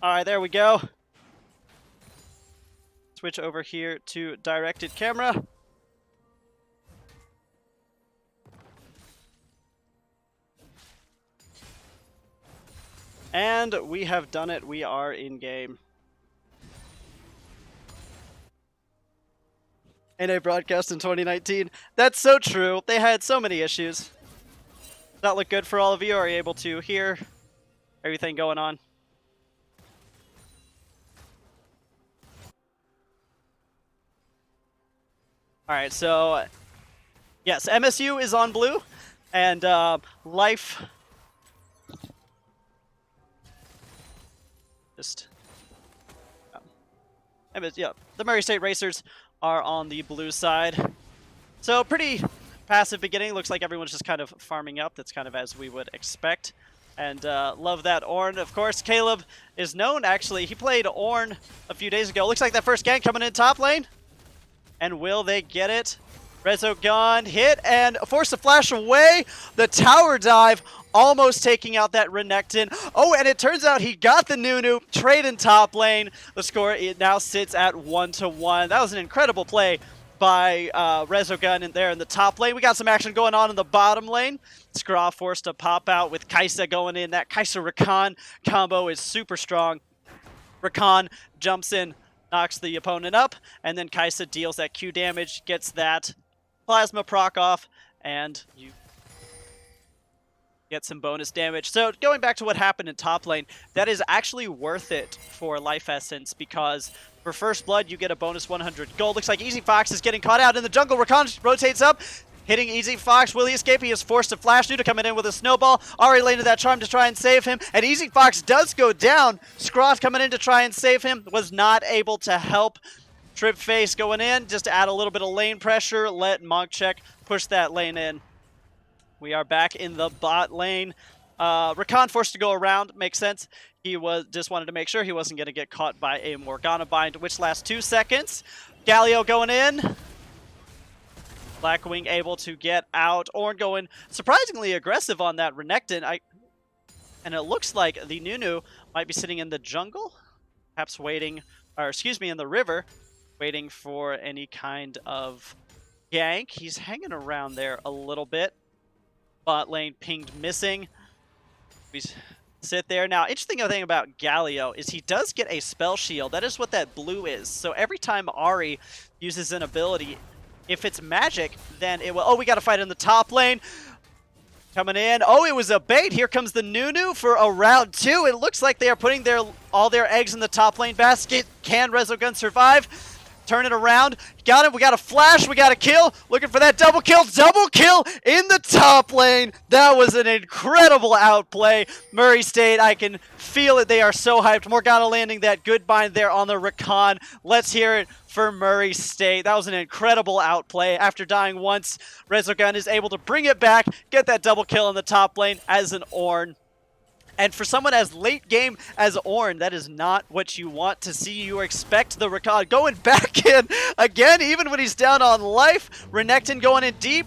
Alright, there we go. Switch over here to directed camera. And we have done it. We are in game. NA broadcast in 2019. That's so true. They had so many issues. Does that look good for all of you? Are you able to hear everything going on? Alright, so yes, MSU is on blue, and Life yeah, the Murray State Racers are on the blue side. So pretty passive beginning. Looks like everyone's just kind of farming up. That's kind of as we would expect. And love that Ornn. Of course, Caleb is known, actually. He played Ornn a few days ago. Looks like that first gank coming in top lane. And will they get it? Resogun hit and forced to flash away. The tower dive almost taking out that Renekton. Oh, and it turns out he got the Nunu. Trade in top lane. The score it now sits at 1-1. That was an incredible play by Resogun in there in the top lane. We got some action going on in the bottom lane. Skra forced to pop out with Kai'Sa going in. That Kai'Sa-Rakan combo is super strong. Rakan jumps in, knocks the opponent up, and then Kai'Sa deals that Q damage, gets that plasma proc off, and you get some bonus damage. So going back to what happened in top lane, that is actually worth it for Life Essence, because for First Blood you get a bonus 100 gold. Looks like Easy Fox is getting caught out in the jungle. Rakan rotates up, hitting Easy Fox. Will he escape? He is forced to flash Nuda coming in with a snowball. Already landed that charm to try and save him, and Easy Fox does go down. Skraw's coming in to try and save him, was not able to help. Trip Face going in just to add a little bit of lane pressure. Let Monkcheck push that lane in. We are back in the bot lane. Rakan forced to go around. Makes sense. He just wanted to make sure he wasn't going to get caught by a Morgana bind, which lasts 2 seconds. Galio going in. Blackwing able to get out. Ornn going surprisingly aggressive on that Renekton. And it looks like the Nunu might be sitting in the jungle. Perhaps waiting, or excuse me, in the river. Waiting for any kind of gank. He's hanging around there a little bit. Bot lane pinged missing. We sit there. Now, interesting thing about Galio is he does get a spell shield. That is what that blue is. So every time Ahri uses an ability, if it's magic, then it will... Oh, we got to fight in the top lane. Coming in. Oh, it was a bait. Here comes the Nunu for a round 2. It looks like they are putting all their eggs in the top lane basket. Can Resogun survive? Turn it around. Got him. We got a flash. We got a kill. Looking for that double kill. Double kill in the top lane. That was an incredible outplay. Murray State, I can feel it. They are so hyped. Morgana landing that good bind there on the Rakan. Let's hear it for Murray State. That was an incredible outplay. After dying once, Resogun is able to bring it back, get that double kill in the top lane as an Ornn. And for someone as late game as Ornn, that is not what you want to see. You expect the Rakan going back in again, even when he's down on life. Renekton going in deep.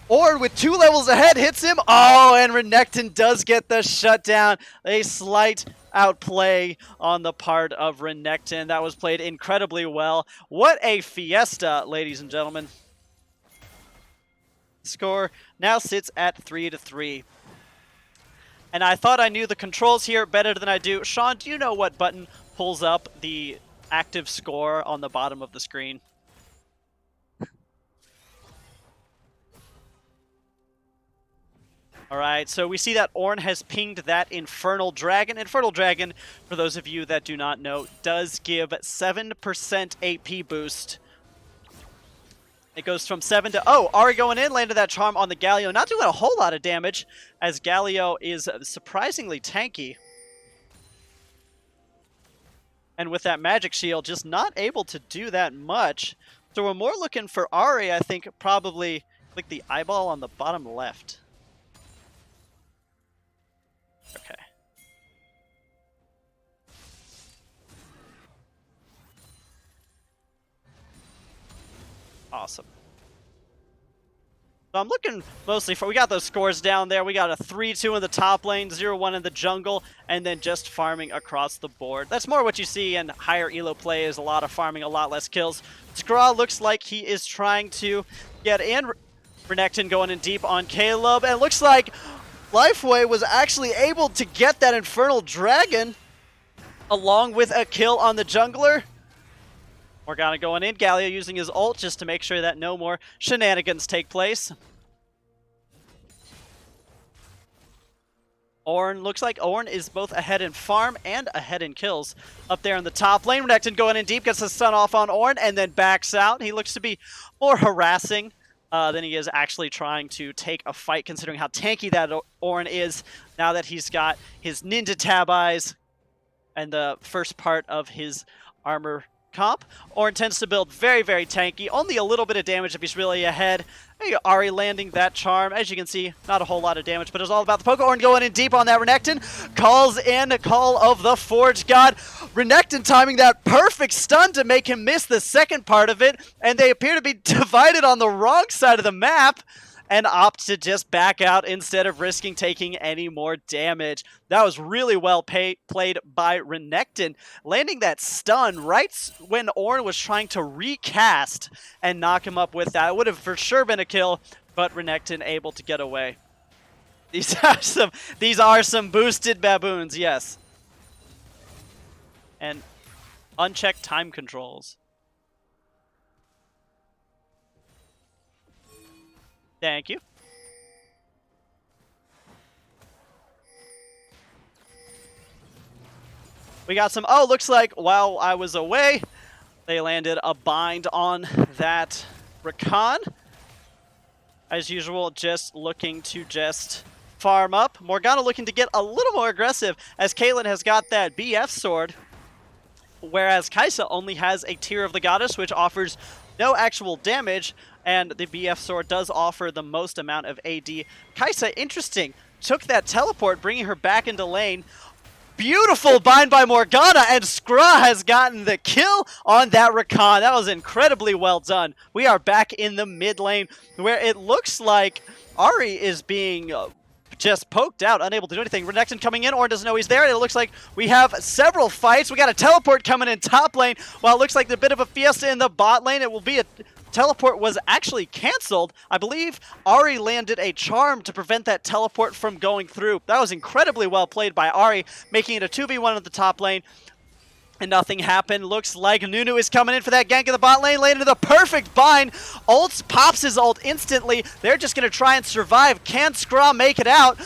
Ornn with 2 levels ahead hits him. Oh, and Renekton does get the shutdown. A slight outplay on the part of Renekton. That was played incredibly well. What a fiesta, ladies and gentlemen. Score now sits at 3-3. And I thought I knew the controls here better than I do. Sean, do you know what button pulls up the active score on the bottom of the screen? Alright, so we see that Ornn has pinged that Infernal Dragon. Infernal Dragon, for those of you that do not know, does give 7% AP boost. It goes from 7 to... Oh, Ahri going in, landed that charm on the Galio. Not doing a whole lot of damage, as Galio is surprisingly tanky. And with that magic shield, just not able to do that much. So we're more looking for Ahri, I think, probably click the eyeball on the bottom left. Okay. Awesome. So I'm looking mostly for, we got those scores down there. We got a 3-2 in the top lane, 0-1 in the jungle, and then just farming across the board. That's more what you see in higher elo play, is a lot of farming, a lot less kills. Skra looks like he is trying to get in. Renekton going in deep on Caleb, and it looks like Lifeway was actually able to get that Infernal Dragon along with a kill on the jungler. Morgana going in, Galio using his ult just to make sure that no more shenanigans take place. Ornn, looks like Ornn is both ahead in farm and ahead in kills. Up there in the top lane, Renekton going in deep, gets the stun off on Ornn and then backs out. He looks to be more harassing than he is actually trying to take a fight, considering how tanky that Ornn is now that he's got his Ninja Tab Eyes and the first part of his armor comp. Ornn tends to build very, very tanky. Only a little bit of damage if he's really ahead. There you go, Ahri landing that charm. As you can see, not a whole lot of damage, but it's all about the poke. Ornn going in deep on that Renekton. Calls in a Call of the Forge God. Renekton timing that perfect stun to make him miss the second part of it. And they appear to be divided on the wrong side of the map and opt to just back out instead of risking taking any more damage. That was really well played by Renekton, landing that stun right when Ornn was trying to recast and knock him up with that. It would have for sure been a kill, but Renekton able to get away. These are some boosted baboons, yes. And unchecked time controls. Thank you. We got some, oh, looks like while I was away, they landed a bind on that Rakan. As usual, just looking to just farm up. Morgana looking to get a little more aggressive as Caitlyn has got that BF sword, whereas Kai'Sa only has a Tear of the Goddess, which offers no actual damage, and the BF sword does offer the most amount of AD. Kai'Sa, interesting, took that teleport, bringing her back into lane. Beautiful bind by Morgana, and Skra has gotten the kill on that Rakan. That was incredibly well done. We are back in the mid lane, where it looks like Ahri is being just poked out, unable to do anything. Renekton coming in, Ornn doesn't know he's there, and it looks like we have several fights. We got a teleport coming in top lane, while it looks like a bit of a fiesta in the bot lane. It will be a teleport was actually canceled. I believe Ahri landed a charm to prevent that teleport from going through. That was incredibly well played by Ahri, making it a 2v1 at the top lane. And nothing happened. Looks like Nunu is coming in for that gank in the bot lane. Landed the perfect bind. Ults pops his ult instantly. They're just going to try and survive. Can Skra make it out?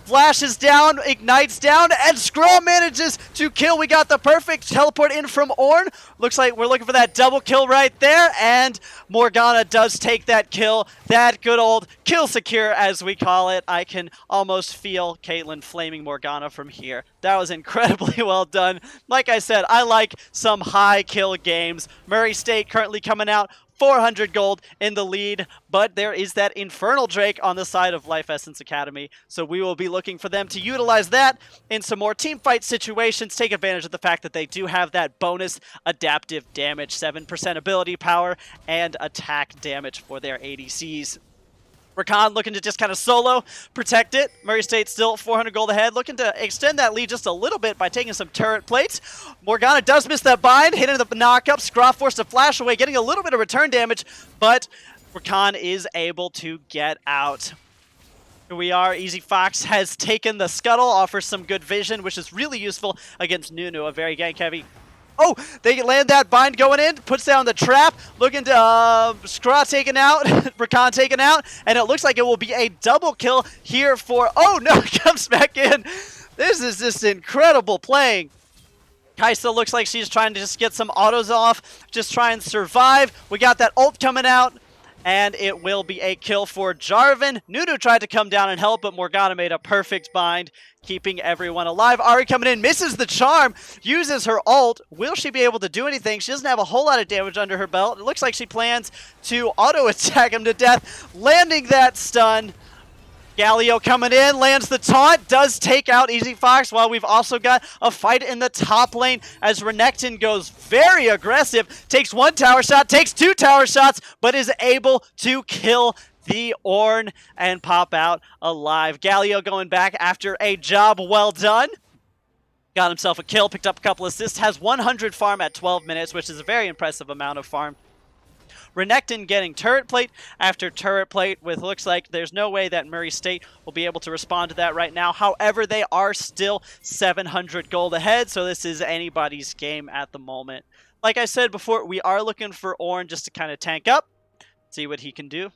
Flashes down, ignites down, and Skra manages to kill. We got the perfect teleport in from Ornn. Looks like we're looking for that double kill right there, and Morgana does take that kill. That good old kill secure, as we call it. I can almost feel Caitlyn flaming Morgana from here. That was incredibly well done. Like I said, I like some high kill games. Murray State currently coming out 400 gold in the lead, but there is that Infernal Drake on the side of Life Essence Academy, so we will be looking for them to utilize that in some more team fight situations, take advantage of the fact that they do have that bonus adaptive damage, 7% ability power, and attack damage for their ADCs. Rakan looking to just kind of solo protect it. Murray State still 400 gold ahead, looking to extend that lead just a little bit by taking some turret plates. Morgana does miss that bind, hitting the knockup. Skra forced to flash away, getting a little bit of return damage, but Rakan is able to get out. Here we are. Easy Fox has taken the scuttle, offers some good vision, which is really useful against Nunu, a very gank heavy. Oh, they land that bind going in, puts down the trap, looking to Skra taken out, Rakan taken out, and it looks like it will be a double kill here for, oh no, comes back in. This is just incredible playing. Kai'Sa looks like she's trying to just get some autos off, just try and survive. We got that ult coming out, and it will be a kill for Jarvan. Nunu tried to come down and help, but Morgana made a perfect bind, keeping everyone alive. Ahri coming in, misses the charm, uses her ult. Will she be able to do anything? She doesn't have a whole lot of damage under her belt. It looks like she plans to auto-attack him to death, landing that stun. Galio coming in, lands the taunt, does take out Easy Fox, while we've also got a fight in the top lane as Renekton goes very aggressive, takes one tower shot, takes two tower shots, but is able to kill the Ornn and pop out alive. Galio going back after a job well done. Got himself a kill, picked up a couple assists, has 100 farm at 12 minutes, which is a very impressive amount of farm. Renekton getting turret plate after turret plate with looks like there's no way that Murray State will be able to respond to that right now. However, they are still 700 gold ahead, so this is anybody's game at the moment. Like I said before, we are looking for Ornn just to kind of tank up, see what he can do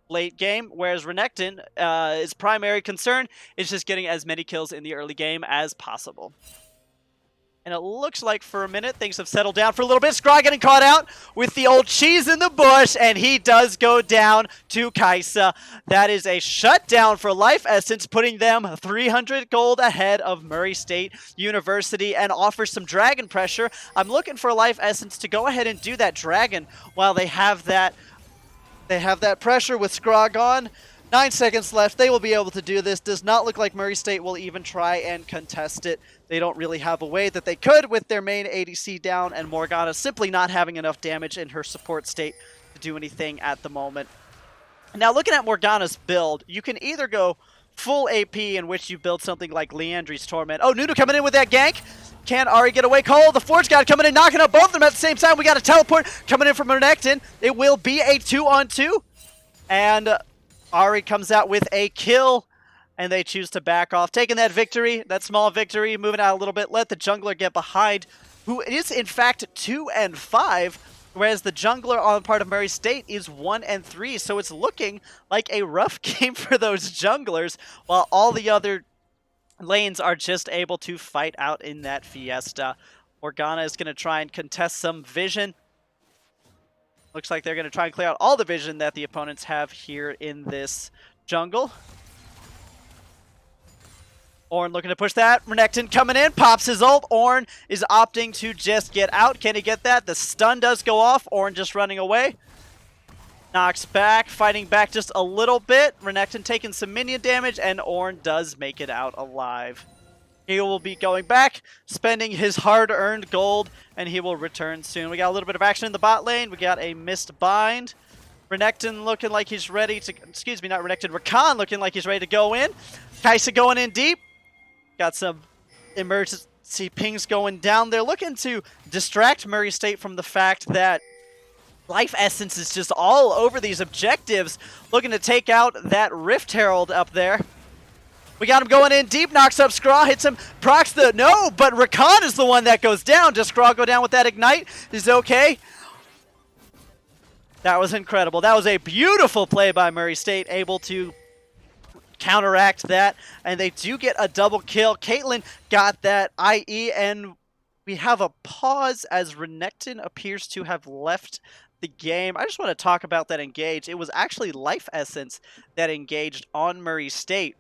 late game, whereas Renekton, his primary concern is just getting as many kills in the early game as possible. And it looks like for a minute things have settled down for a little bit. Skra getting caught out with the old cheese in the bush, and he does go down to Kai'Sa. That is a shutdown for Life Essence, putting them 300 gold ahead of Murray State University and offers some dragon pressure. I'm looking for Life Essence to go ahead and do that dragon while they have that pressure with Skra gone. 9 seconds left. They will be able to do this. Does not look like Murray State will even try and contest it. They don't really have a way that they could with their main ADC down and Morgana simply not having enough damage in her support state to do anything at the moment. Now looking at Morgana's build, you can either go full AP in which you build something like Liandry's Torment. Oh, Nunu coming in with that gank. Can Ari get away? Cole, the Forge God coming in, knocking out both of them at the same time. We got a teleport coming in from Renekton. It will be a 2-on-2. And Ari comes out with a kill, and they choose to back off. Taking that victory, that small victory, moving out a little bit, let the jungler get behind, who is in fact 2-5, whereas the jungler on the part of Murray State is 1-3. So it's looking like a rough game for those junglers, while all the other lanes are just able to fight out in that fiesta. Morgana is going to try and contest some vision. Looks like they're going to try and clear out all the vision that the opponents have here in this jungle. Ornn looking to push that. Renekton coming in, pops his ult. Ornn is opting to just get out. Can he get that? The stun does go off. Ornn just running away. Knocks back, fighting back just a little bit. Renekton taking some minion damage, and Ornn does make it out alive. He will be going back, spending his hard-earned gold, and he will return soon. We got a little bit of action in the bot lane. We got a missed bind. Renekton looking like he's ready to... Excuse me, not Renekton. Rakan looking like he's ready to go in. Kai'Sa going in deep. Got some emergency pings going down there. Looking to distract Murray State from the fact that Life Essence is just all over these objectives. Looking to take out that Rift Herald up there. We got him going in deep, knocks up Skra, hits him, procs the... No, but Rakan is the one that goes down. Does Skra go down with that Ignite? Is okay. That was incredible. That was a beautiful play by Murray State, able to counteract that. And they do get a double kill. Caitlyn got that IE, and we have a pause as Renekton appears to have left the game. I just want to talk about that engage. It was actually Life Essence that engaged on Murray State.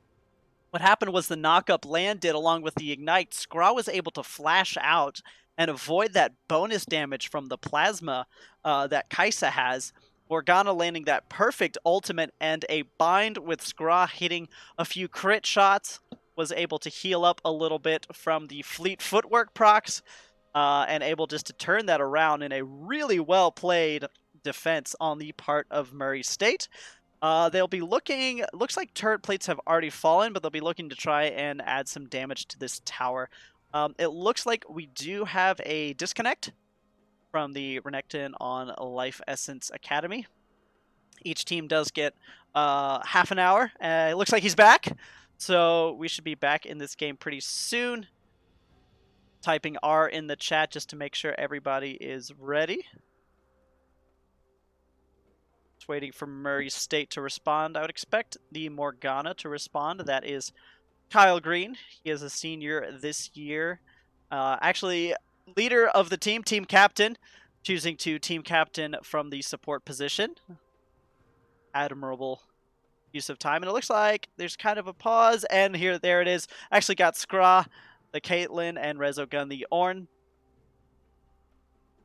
What happened was the knockup landed along with the Ignite. Skra was able to flash out and avoid that bonus damage from the plasma that Kai'Sa has. Morgana landing that perfect ultimate and a bind with Skra hitting a few crit shots. Was able to heal up a little bit from the fleet footwork procs and able just to turn that around in a really well played defense on the part of Murray State. They'll be looking, looks like turret plates have already fallen, but they'll be looking to try and add some damage to this tower. It looks like we do have a disconnect from the Renekton on Life Essence Academy. Each team does get half an hour. It looks like he's back, so we should be back in this game pretty soon. Typing R in the chat just to make sure everybody is ready. Waiting for Murray State to respond. I would expect the Morgana to respond. That is Kyle Green. He is a senior this year. Actually, leader of the team, team captain, choosing to team captain from the support position. Admirable use of time. And it looks like there's kind of a pause. And there it is. Actually got Skra, the Caitlyn, and Rezogun, the Ornn,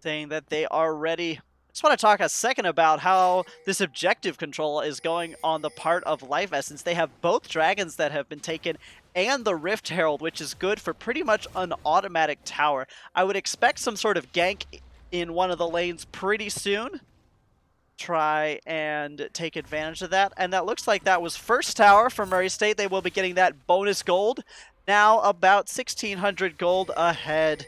saying that they are ready. Just want to talk a second about how this objective control is going on the part of Life Essence. They have both dragons that have been taken and the Rift Herald, which is good for pretty much an automatic tower. I would expect some sort of gank in one of the lanes pretty soon. try and take advantage of that. And that looks like that was first tower for Murray State. They will be getting that bonus gold. Now about 1,600 gold ahead.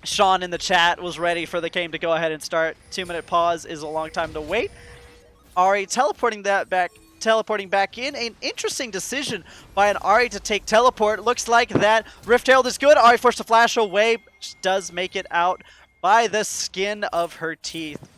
Sean in the chat was ready for the game to go ahead and start. 2-minute pause is a long time to wait. Ari teleporting back in. An interesting decision by an Ari to take teleport. Looks like that Rift Herald is good. Ari forced to flash away. Does make it out by the skin of her teeth.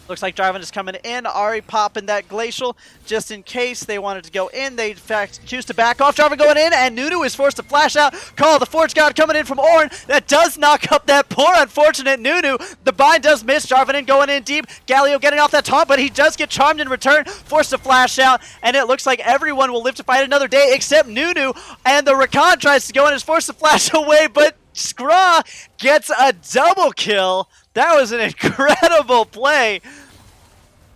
Looks like Jarvan is coming in. Ari popping that Glacial just in case they wanted to go in. They, in fact, choose to back off. Jarvan going in, and Nunu is forced to flash out. Call the Forge God coming in from Ornn. That does knock up that poor, unfortunate Nunu. The bind does miss. Jarvan in going in deep. Galio getting off that taunt, but he does get charmed in return. Forced to flash out, and it looks like everyone will live to fight another day except Nunu. And the Rakan tries to go in, is forced to flash away, but Skra gets a double kill. That was an incredible play.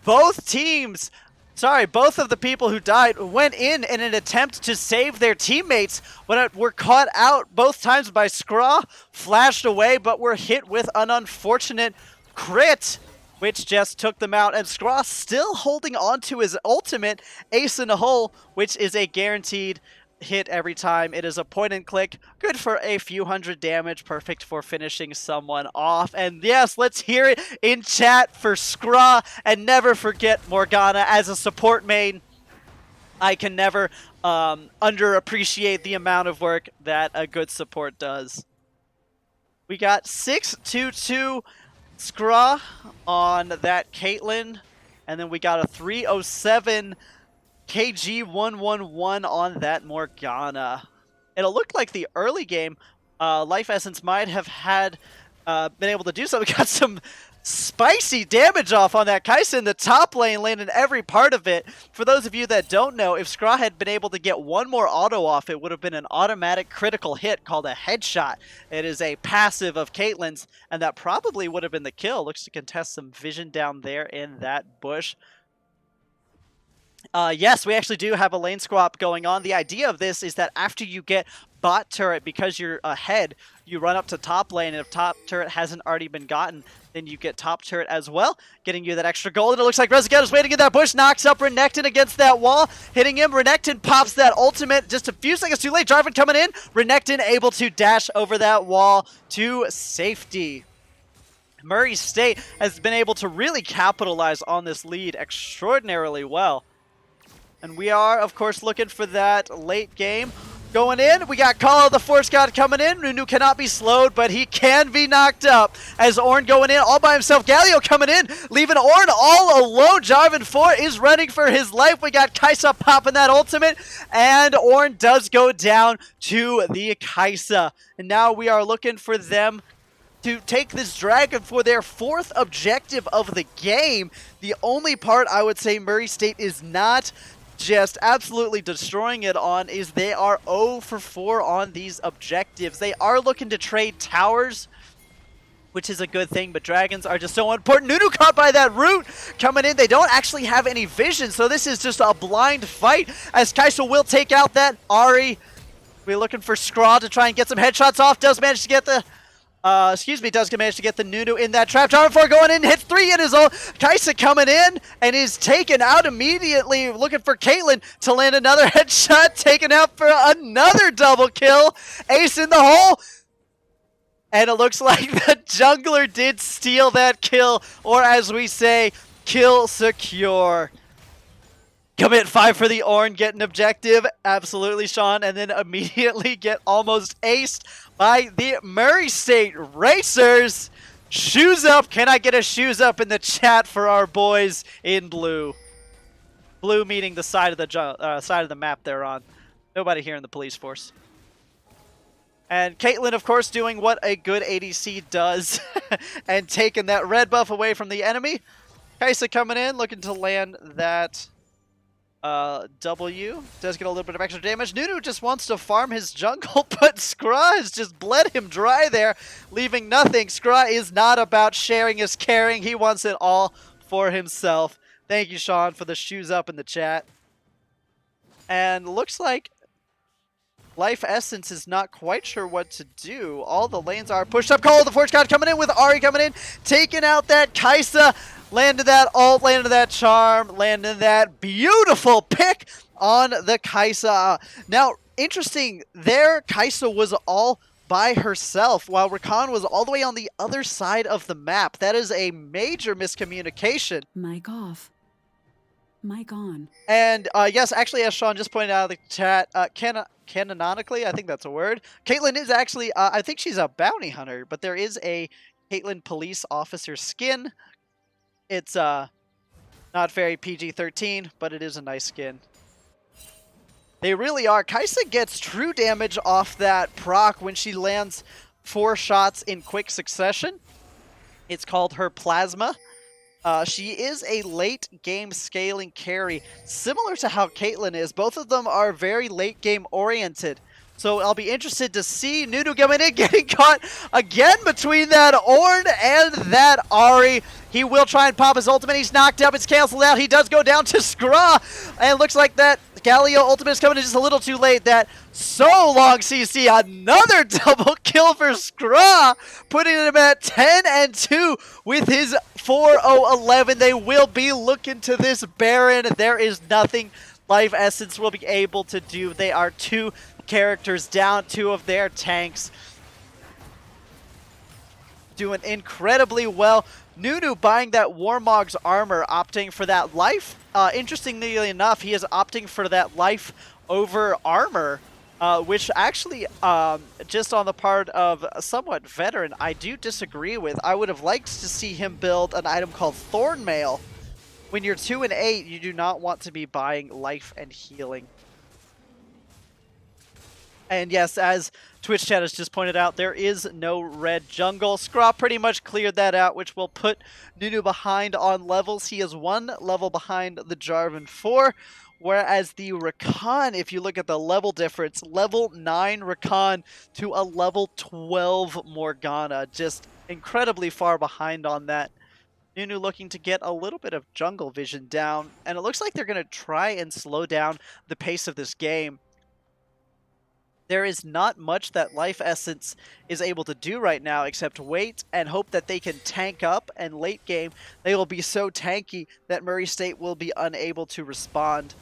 Both of the people who died went in an attempt to save their teammates, but were caught out both times by Skra, flashed away, but were hit with an unfortunate crit, which just took them out. And Skra still holding on to his ultimate, Ace in the Hole, which is a guaranteed hit every time. It is a point and click, good for a few hundred damage, perfect for finishing someone off. And yes, let's hear it in chat for Skra, and never forget Morgana as a support main. I can never underappreciate the amount of work that a good support does. We got 622 Skra on that Caitlyn, and then we got a 307 KG111 on that Morgana. It looked like the early game, Life Essence might have had been able to do so. We got some spicy damage off on that Kai'Sa in the top lane, landing every part of it. For those of you that don't know, if Skra had been able to get one more auto off, it would have been an automatic critical hit called a headshot. It is a passive of Caitlyn's, and that probably would have been the kill. Looks to contest some vision down there in that bush. Yes, we actually do have a lane swap going on. The idea of this is that after you get bot turret, because you're ahead, you run up to top lane, and if top turret hasn't already been gotten, then you get top turret as well, getting you that extra gold. And it looks like Rezaget is waiting in that bush, knocks up Renekton against that wall, hitting him. Renekton pops that ultimate just a few seconds too late. Jarvan coming in. Renekton able to dash over that wall to safety. Murray State has been able to really capitalize on this lead extraordinarily well. And we are, of course, looking for that late game. Going in, we got Call of the Force God coming in. Nunu cannot be slowed, but he can be knocked up. As Ornn going in all by himself. Galio coming in, leaving Ornn all alone. Jarvan 4 is running for his life. We got Kai'Sa popping that ultimate, and Ornn does go down to the Kai'Sa. And now we are looking for them to take this dragon for their 4th objective of the game. The only part I would say Murray State is not just absolutely destroying it on is they are 0 for 4 on these objectives. They are looking to trade towers, which is a good thing, but dragons are just so important. Nunu caught by that root coming in. They don't actually have any vision, so this is just a blind fight as Kai'Sa will take out that Ari. We're looking for Skra to try and get some headshots off. Does manage to get the does manage to get the Nunu in that trap. Jarvan 4 going in, hits 3 in his ult. Kai'Sa coming in and is taken out immediately. Looking for Caitlyn to land another headshot. Taken out for another double kill. Ace in the hole. And it looks like the jungler did steal that kill, or as we say, kill secure. Commit 5 for the Ornn, get an objective, absolutely, Sean, and then immediately get almost aced by the Murray State Racers. Shoes up, can I get a shoes up in the chat for our boys in blue? Blue meaning the side of the map they're on. Nobody here in the police force. And Caitlyn, of course, doing what a good ADC does and taking that red buff away from the enemy. Kai'Sa coming in, looking to land that W. Does get a little bit of extra damage. Nunu just wants to farm his jungle, but Skra has just bled him dry there, leaving nothing. Skra is not about sharing his caring. He wants it all for himself. Thank you, Sean, for the shoes up in the chat. And looks like Life Essence is not quite sure what to do. All the lanes are pushed up. Call of the Forge God coming in with Ahri coming in, taking out that Kai'Sa. Landed that ult, landed that charm, landed that beautiful pick on the Kai'Sa. Now, interesting, there Kai'Sa was all by herself while Rakan was all the way on the other side of the map. That is a major miscommunication. Mic off. Mic on. And yes, actually, as Sean just pointed out in the chat, canonically, I think that's a word, Caitlyn is actually, I think she's a bounty hunter, but there is a Caitlyn police officer skin. It's not very PG-13, but it is a nice skin. They really are. Kai'Sa gets true damage off that proc when she lands 4 shots in quick succession. It's called her Plasma. She is a late game scaling carry, similar to how Caitlyn is. Both of them are very late game oriented. So I'll be interested to see Nunu coming in, getting caught again between that Ornn and that Ahri. He will try and pop his ultimate. He's knocked up. It's canceled out. He does go down to Skra. And it looks like that Galio ultimate is coming in just a little too late. That so long CC. Another double kill for Skra, putting him at 10-2 with his 4-0-11. They will be looking to this Baron. There is nothing Life Essence will be able to do. They are 2 characters down, 2 of their tanks. Doing incredibly well. Nunu buying that Warmog's armor, opting for that life. Interestingly enough, he is opting for that life over armor, which actually, just on the part of a somewhat veteran, I do disagree with. I would have liked to see him build an item called Thornmail. When you're 2 and 8, you do not want to be buying life and healing. And yes, as Twitch chat has just pointed out, there is no red jungle. Skra pretty much cleared that out, which will put Nunu behind on levels. He is 1 level behind the Jarvan 4, whereas the Rakan, if you look at the level difference, level 9 Rakan to a level 12 Morgana. Just incredibly far behind on that. Nunu looking to get a little bit of jungle vision down, and it looks like they're going to try and slow down the pace of this game. There is not much that Life Essence is able to do right now except wait and hope that they can tank up, and late game they will be so tanky that Murray State will be unable to respond.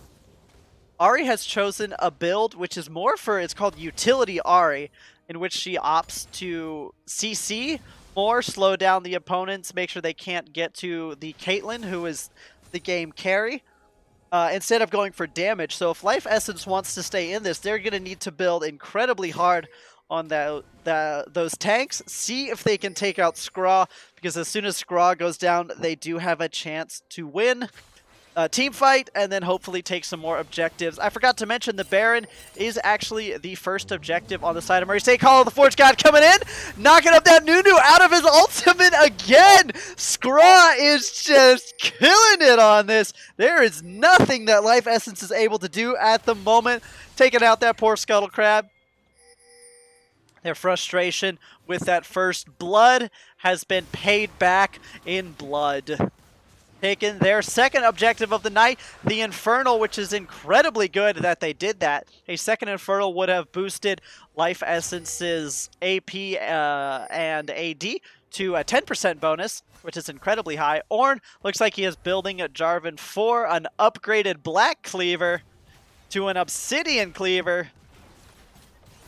Ahri has chosen a build which is more for, it's called Utility Ahri, in which she opts to CC more, slow down the opponents, make sure they can't get to the Caitlyn, who is the game carry. Instead of going for damage. So if Life Essence wants to stay in this, they're going to need to build incredibly hard on those tanks. See if they can take out Skra, because as soon as Skra goes down, they do have a chance to win. Team fight, and then hopefully take some more objectives. I forgot to mention the Baron is actually the first objective on the side of Murray State. Call of the Forge God coming in, knocking up that Nunu out of his ultimate again. Skra is just killing it on this. There is nothing that Life Essence is able to do at the moment. Taking out that poor Scuttle Crab. Their frustration with that first blood has been paid back in blood. Taken their second objective of the night, the Infernal, which is incredibly good that they did that. A second Infernal would have boosted Life Essence's AP and AD to a 10% bonus, which is incredibly high. Ornn looks like he is building a Jarvan 4, an upgraded Black Cleaver to an Obsidian Cleaver,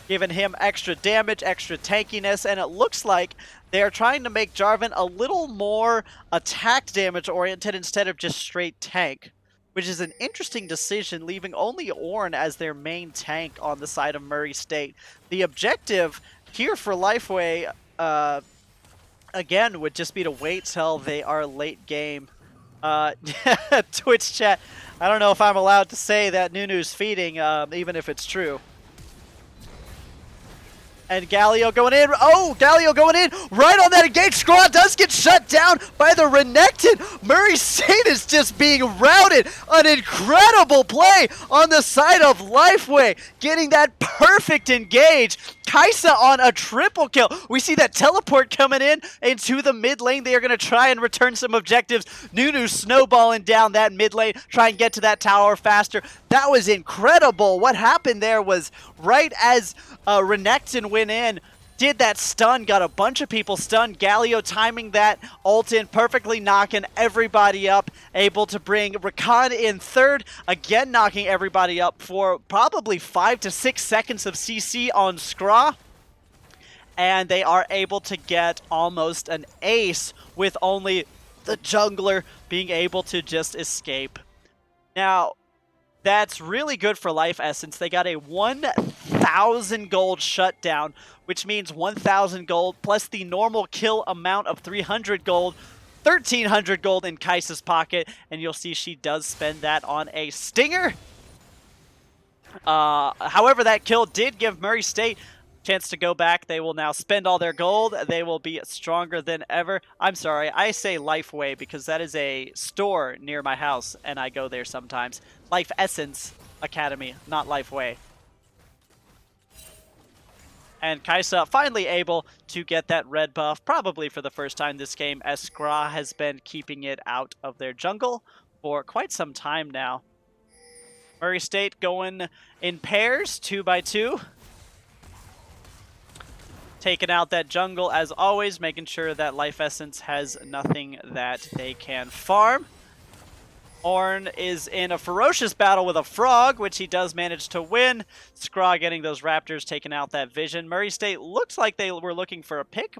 giving him extra damage, extra tankiness, and it looks like they're trying to make Jarvan a little more attack damage oriented instead of just straight tank, which is an interesting decision, leaving only Ornn as their main tank on the side of Murray State. The objective here for Lifeway, again, would just be to wait till they are late game. Twitch chat, I don't know if I'm allowed to say that Nunu's feeding, even if it's true. And Galio going in. Oh, Galio going in. Right on that engage. Skra does get shut down by the Renekton. Murray State is just being routed. An incredible play on the side of Lifeway. Getting that perfect engage. Kai'Sa on a triple kill. We see that teleport coming in into the mid lane. They are going to try and return some objectives. Nunu snowballing down that mid lane, try and get to that tower faster. That was incredible. What happened there was right as Renekton went in, did that stun, got a bunch of people stunned. Galio timing that ult in perfectly, knocking everybody up, able to bring Rakan in third, again knocking everybody up for probably 5 to 6 seconds of CC on Skra. And they are able to get almost an ace with only the jungler being able to just escape. Now, that's really good for Life Essence. They got a 1,000 gold shutdown, which means 1,000 gold plus the normal kill amount of 300 gold, 1,300 gold in Kai'Sa's pocket, and you'll see she does spend that on a stinger. However, that kill did give Murray State a chance to go back. They will now spend all their gold. They will be stronger than ever. I'm sorry, I say Lifeway because that is a store near my house, and I go there sometimes. Life Essence Academy, not Lifeway. And Kai'Sa finally able to get that red buff, probably for the first time this game, as Skra has been keeping it out of their jungle for quite some time now. Murray State going in pairs, 2x2. Taking out that jungle as always, making sure that Life Essence has nothing that they can farm. Ornn is in a ferocious battle with a frog, which he does manage to win. Skra getting those raptors, taking out that vision. Murray State looks like they were looking for a pick,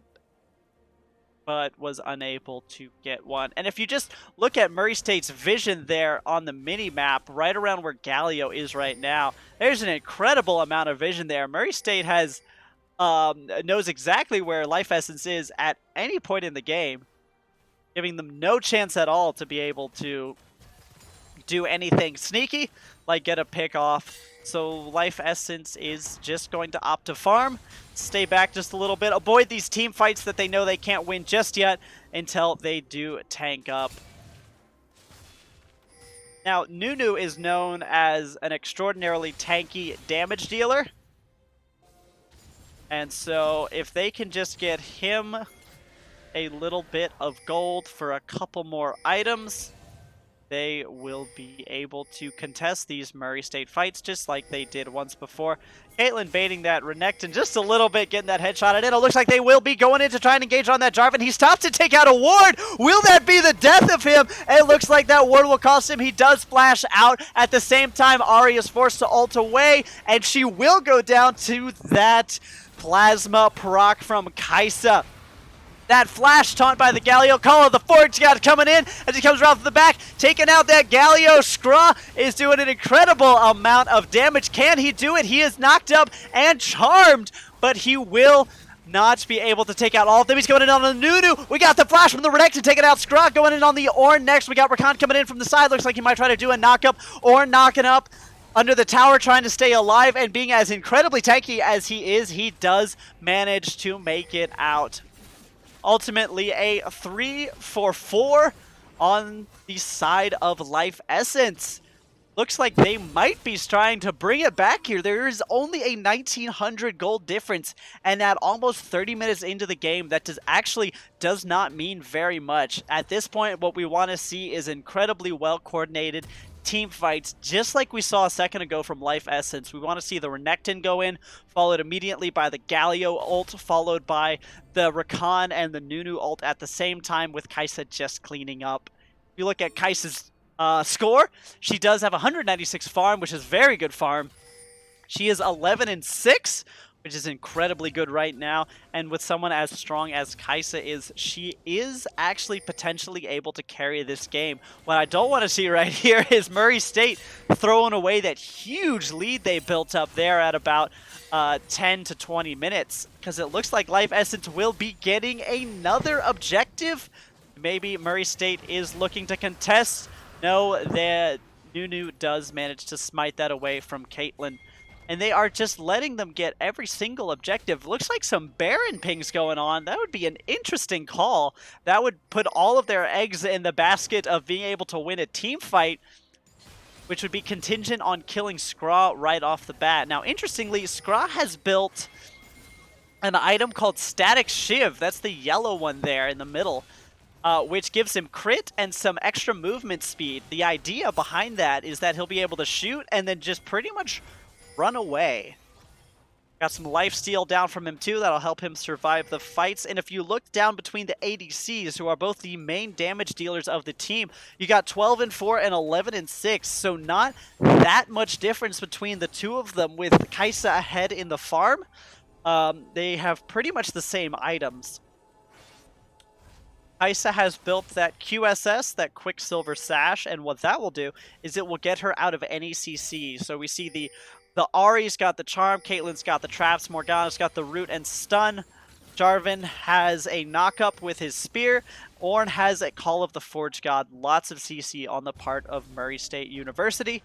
but was unable to get one. And if you just look at Murray State's vision there on the mini-map, right around where Galio is right now, there's an incredible amount of vision there. Murray State has knows exactly where Life Essence is at any point in the game, giving them no chance at all to be able to do anything sneaky, like get a pick off. So Life Essence is just going to opt to farm, stay back just a little bit, avoid these team fights that they know they can't win just yet until they do tank up. Now, Nunu is known as an extraordinarily tanky damage dealer. And so if they can just get him a little bit of gold for a couple more items, they will be able to contest these Murray State fights just like they did once before. Caitlyn baiting that Renekton just a little bit, getting that headshot at it. It looks like they will be going in to try and engage on that Jarvan. He stops to take out a ward. Will that be the death of him? It looks like that ward will cost him. He does flash out. At the same time, Ahri is forced to ult away, and she will go down to that plasma proc from Kai'Sa. That flash taunt by the Galio. Call of the Forge God coming in as he comes around from the back, taking out that Galio. Skra is doing an incredible amount of damage. Can he do it? He is knocked up and charmed, but he will not be able to take out all of them. He's going in on the Nunu. We got the flash from the Renekton taking out Skra. Going in on the Ornn next. We got Rakan coming in from the side. Looks like he might try to do a knock-up. Ornn knocking up under the tower, trying to stay alive, and being as incredibly tanky as he is, he does manage to make it out. Ultimately, a 3-for-4 on the side of Life Essence. Looks like they might be trying to bring it back here. There is only a 1,900 gold difference, and at almost 30 minutes into the game, that does not mean very much. At this point, what we want to see is incredibly well-coordinated team fights, just like we saw a second ago from Life Essence. We want to see the Renekton go in, followed immediately by the Galio ult, followed by the Rakan and the Nunu ult at the same time, with Kai'Sa just cleaning up. If you look at Kai'Sa's score, she does have 196 farm, which is very good farm. She is 11-6, which is incredibly good right now, and with someone as strong as Kai'Sa is, she is actually potentially able to carry this game. What I don't want to see right here is Murray State throwing away that huge lead they built up there at about 10 to 20 minutes, because it looks like Life Essence will be getting another objective. Maybe Murray State is looking to contest. No, the Nunu does manage to smite that away from Caitlyn. And they are just letting them get every single objective. Looks like some Baron pings going on. That would be an interesting call. That would put all of their eggs in the basket of being able to win a team fight, which would be contingent on killing Skra right off the bat. Now, interestingly, Skra has built an item called Static Shiv. That's the yellow one there in the middle, which gives him crit and some extra movement speed. The idea behind that is that he'll be able to shoot and then just pretty much run away. Got some lifesteal down from him too, that'll help him survive the fights. And if you look down between the ADCs, who are both the main damage dealers of the team, you got 12-4 and 11-6, so not that much difference between the two of them, with Kai'Sa ahead in the farm. They have pretty much the same items. Kai'Sa has built that QSS, that Quicksilver Sash, and what that will do is it will get her out of any CC. So we see the Ahri's got the Charm, Caitlyn's got the Traps, Morgana's got the Root and Stun. Jarvan has a knock-up with his Spear. Ornn has a Call of the Forge God. Lots of CC on the part of Murray State University.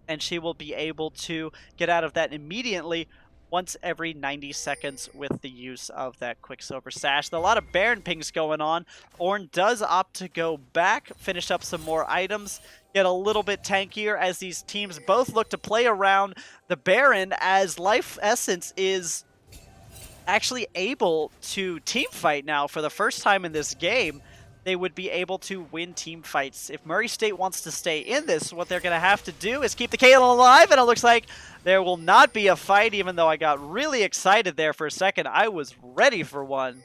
And she will be able to get out of that immediately once every 90 seconds with the use of that Quicksilver Sash. A lot of Baron pings going on. Ornn does opt to go back, finish up some more items, get a little bit tankier as these teams both look to play around the Baron, as Life Essence is actually able to team fight now for the first time in this game. They would be able to win team fights. If Murray State wants to stay in this, what they're going to have to do is keep the Caitlyn alive, and it looks like there will not be a fight, even though I got really excited there for a second. I was ready for one.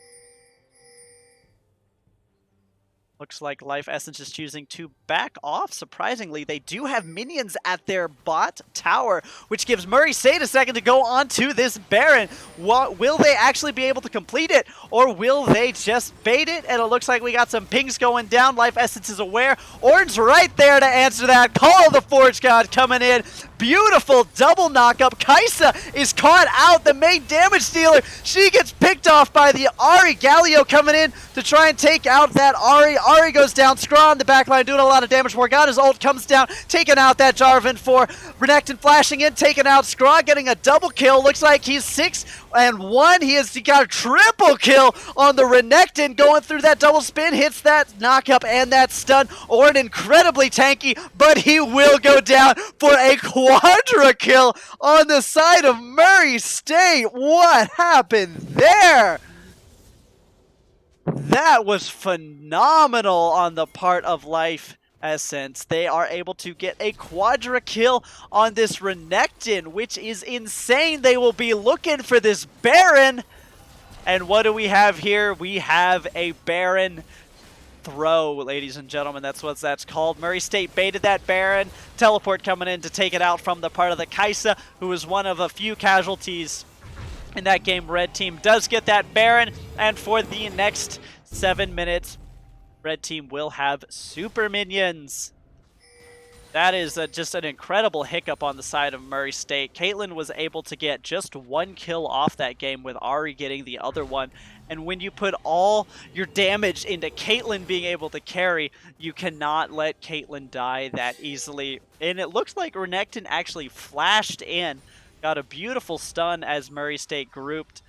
Looks like Life Essence is choosing to back off. Surprisingly, they do have minions at their bot tower, which gives Murray State a second to go on to this Baron. Will they actually be able to complete it, or will they just bait it? And it looks like we got some pings going down. Life Essence is aware. Ornn's right there to answer that. Call of the Forge God coming in. Beautiful double knockup. Kai'Sa is caught out, the main damage dealer. She gets picked off by the Ahri. Galio coming in to try and take out that Ahri. Ahri goes down. Skra on the backline doing a lot of damage. Morgana's ult comes down, taking out that Jarvan for Renekton, flashing in, taking out Skra, getting a double kill. Looks like he's 6-1. He got a triple kill on the Renekton, going through that double spin, hits that knockup and that stun. Ornn incredibly tanky, but he will go down for a quadra kill on the side of Murray State. What happened there? That was phenomenal on the part of Life Essence. They are able to get a quadra kill on this Renekton, which is insane. They will be looking for this Baron. And what do we have here? We have a Baron throw, ladies and gentlemen. That's what that's called. Murray State baited that Baron. Teleport coming in to take it out from the part of the Kai'Sa, who was one of a few casualties in that game. Red team does get that Baron, and for the next 7 minutes, Red team will have super minions. That is just an incredible hiccup on the side of Murray State. Caitlyn was able to get just 1 kill off that game, with Ahri getting the other one. And when you put all your damage into Caitlyn being able to carry, you cannot let Caitlyn die that easily. And it looks like Renekton actually flashed in, got a beautiful stun as Murray State grouped,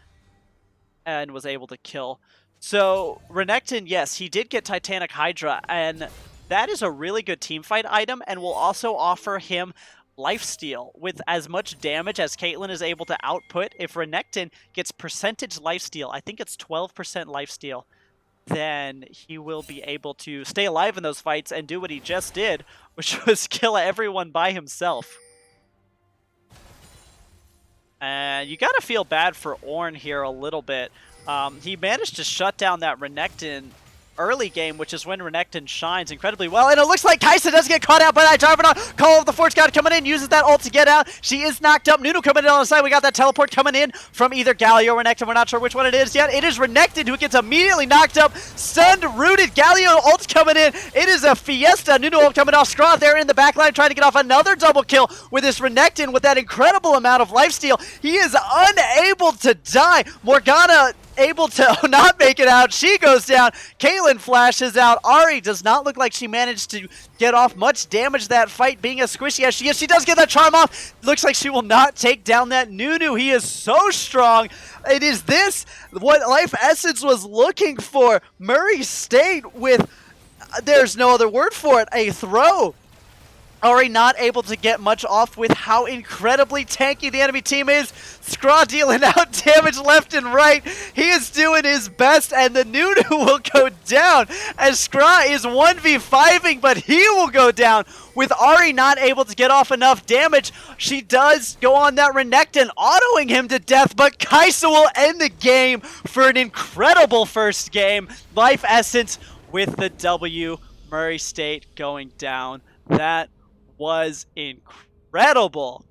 and was able to kill. So Renekton, yes, he did get Titanic Hydra, and that is a really good teamfight item, and will also offer him lifesteal with as much damage as Caitlyn is able to output. If Renekton gets percentage lifesteal, I think it's 12% lifesteal, then he will be able to stay alive in those fights and do what he just did, which was kill everyone by himself. And you gotta feel bad for Ornn here a little bit. He managed to shut down that Renekton early game, which is when Renekton shines incredibly well. And it looks like Kai'Sa does get caught out by that Jarvan. Call of the Forge God coming in, uses that ult to get out. She is knocked up. Nunu coming in on the side. We got that teleport coming in from either Galio or Renekton. We're not sure which one it is yet. It is Renekton who gets immediately knocked up. Stunned, rooted. Galio ult coming in. It is a fiesta. Nunu ult coming off. Skra there in the backline trying to get off another double kill with this Renekton with that incredible amount of lifesteal. He is unable to die. Morgana able to not make it out. She goes down. Caitlyn flashes out. Ahri does not look like she managed to get off much damage that fight, being as squishy as she is. She does get that charm off. Looks like she will not take down that Nunu. He is so strong. It is this what Life Essence was looking for. Murray State with, there's no other word for it, a throw. Ari not able to get much off with how incredibly tanky the enemy team is. Skra dealing out damage left and right. He is doing his best, and the Nunu will go down as Skra is 1v5ing, but he will go down with Ari not able to get off enough damage. She does go on that Renekton, autoing him to death, but Kaisa will end the game for an incredible first game. Life Essence with the W. Murray State going down. That was incredible.